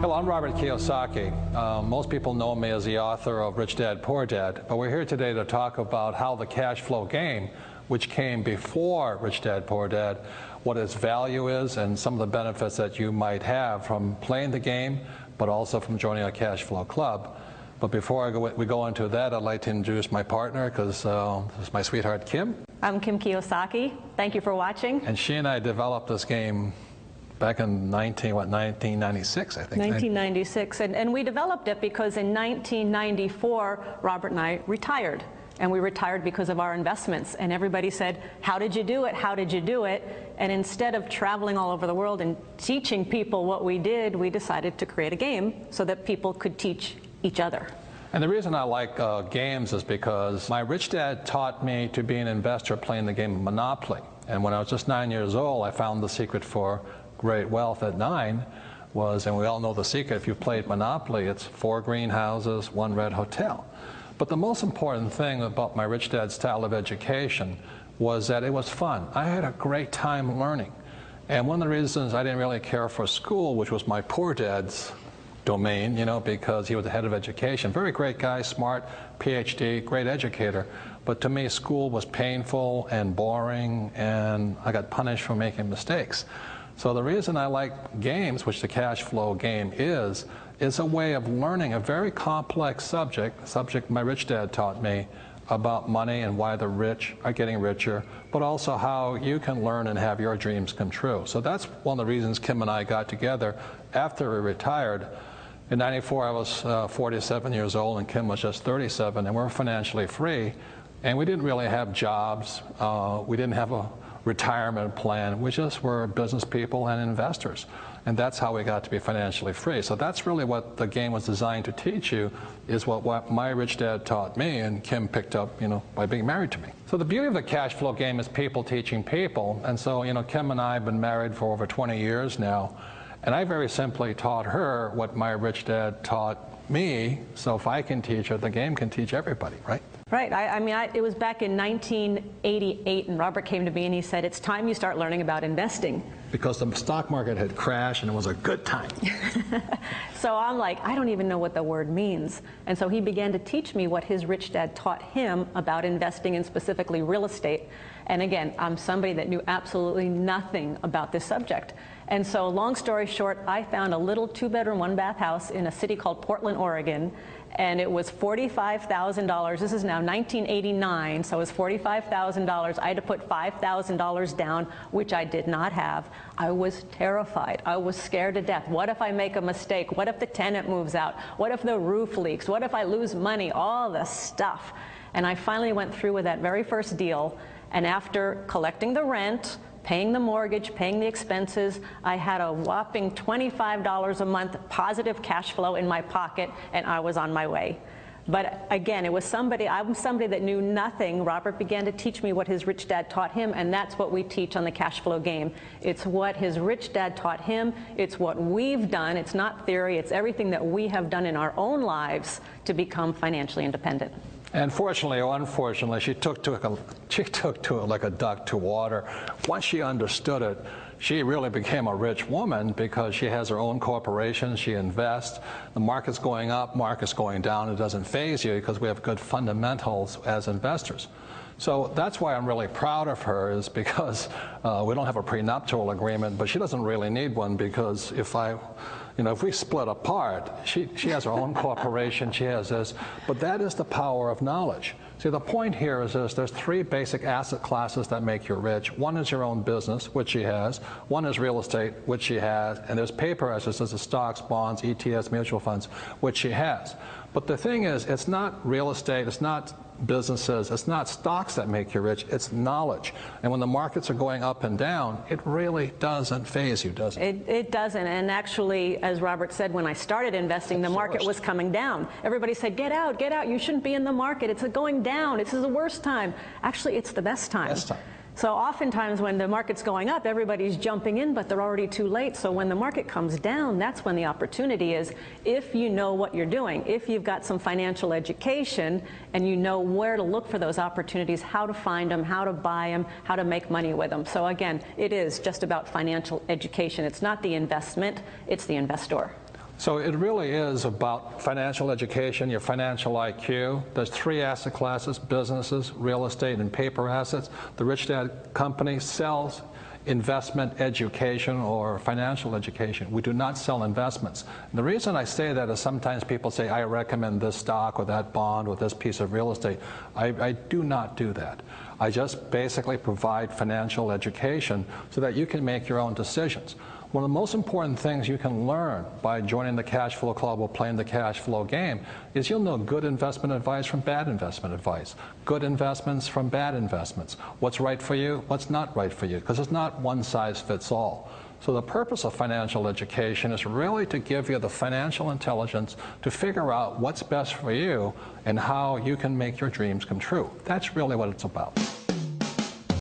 Hello, I'm Robert Kiyosaki. Most people know me as the author of Rich Dad, Poor Dad, but we're here today to talk about how the cash flow game, which came before Rich Dad, Poor Dad, what its value is and some of the benefits that you might have from playing the game, but also from joining a cash flow club. But before we go into that, I'd like to introduce my partner, because this is my sweetheart, Kim. I'm Kim Kiyosaki. Thank you for watching. And she and I developed this game back in 1996, I think. 1996. And we developed it because in 1994, Robert and I retired. And we retired because of our investments. And everybody said, how did you do it? How did you do it? And instead of traveling all over the world and teaching people what we did, we decided to create a game so that people could teach each other. And the reason I like games is because my rich dad taught me to be an investor playing the game of Monopoly. And when I was just 9 years old, I found the secret for great wealth at 9 was, and we all know the secret, if you've played Monopoly, it's 4 greenhouses, 1 red hotel. But the most important thing about my rich dad's style of education was that it was fun. I had a great time learning. And one of the reasons I didn't really care for school, which was my poor dad's domain, you know, because he was the head of education. Very great guy, smart, PhD, great educator. But to me, school was painful and boring, and I got punished for making mistakes. So the reason I like games, which the cash flow game is a way of learning a very complex subject my rich dad taught me about money and why the rich are getting richer, but also how you can learn and have your dreams come true. So that's one of the reasons Kim and I got together after we retired. In '94, I was 47 years old, and Kim was just 37, and we were financially free. And we didn't really have jobs. We didn't have a retirement plan. We just were business people and investors. And that's how we got to be financially free. So that's really what the game was designed to teach you, is what my rich dad taught me, and Kim picked up, you know, by being married to me. So the beauty of the cash flow game is people teaching people. And so, you know, Kim and I have been married for over 20 years now. And I very simply taught her what my rich dad taught me. So if I can teach her, the game can teach everybody, right? Right. It was back in 1988, and Robert came to me and he said, it's time you start learning about investing. Because the stock market had crashed and it was a good time. So I'm like, I don't even know what the word means. And so he began to teach me what his rich dad taught him about investing, and specifically real estate. And again, I'm somebody that knew absolutely nothing about this subject. And so long story short, I found a little 2-bedroom, 1-bath house in a city called Portland, Oregon. And it was $45,000. This is now 1989, so it was $45,000. I had to put $5,000 down, which I did not have. I was terrified. I was scared to death. What if I make a mistake? What if the tenant moves out? What if the roof leaks? What if I lose money? All the stuff. And I finally went through with that very first deal. And after collecting the rent, paying the mortgage, paying the expenses, I had a whopping $25 a month positive cash flow in my pocket, and I was on my way. But again, I'm somebody that knew nothing. Robert began to teach me what his rich dad taught him, and that's what we teach on the cash flow game. It's what his rich dad taught him. It's what we've done. It's not theory. It's everything that we have done in our own lives to become financially independent. And fortunately or unfortunately, she took to it like a duck to water. Once she understood it, she really became a rich woman, because she has her own corporation, she invests. The market's going up, market's going down. It doesn't faze you because we have good fundamentals as investors. So that's why I'm really proud of her, is because we don't have a prenuptial agreement, but she doesn't really need one, because if we split apart, she has her own corporation, she has this, but that is the power of knowledge. See, the point here is this: there's 3 basic asset classes that make you rich. One is your own business, which she has. One is real estate, which she has. And there's paper assets, such as stocks, bonds, ETFs, mutual funds, which she has. But the thing is, it's not real estate, it's not businesses, it's not stocks that make you rich, it's knowledge. And when the markets are going up and down, it really doesn't faze you, does it? It doesn't. And actually, as Robert said, when I started investing, the market was coming down. Everybody said, get out, you shouldn't be in the market, it's going down, this is the worst time. Actually, it's the best time. Best time. So oftentimes when the market's going up, everybody's jumping in, but they're already too late. So when the market comes down, that's when the opportunity is, if you know what you're doing, if you've got some financial education and you know where to look for those opportunities, how to find them, how to buy them, how to make money with them. So again, it is just about financial education. It's not the investment, it's the investor. So it really is about financial education, your financial IQ. There's 3 asset classes: businesses, real estate, and paper assets. The Rich Dad Company sells investment education or financial education. We do not sell investments. And the reason I say that is sometimes people say, I recommend this stock or that bond or this piece of real estate. I do not do that. I just basically provide financial education so that you can make your own decisions. One of the most important things you can learn by joining the Cashflow Club or playing the Cashflow game is you'll know good investment advice from bad investment advice, good investments from bad investments, what's right for you, what's not right for you, because it's not one size fits all. So the purpose of financial education is really to give you the financial intelligence to figure out what's best for you and how you can make your dreams come true. That's really what it's about.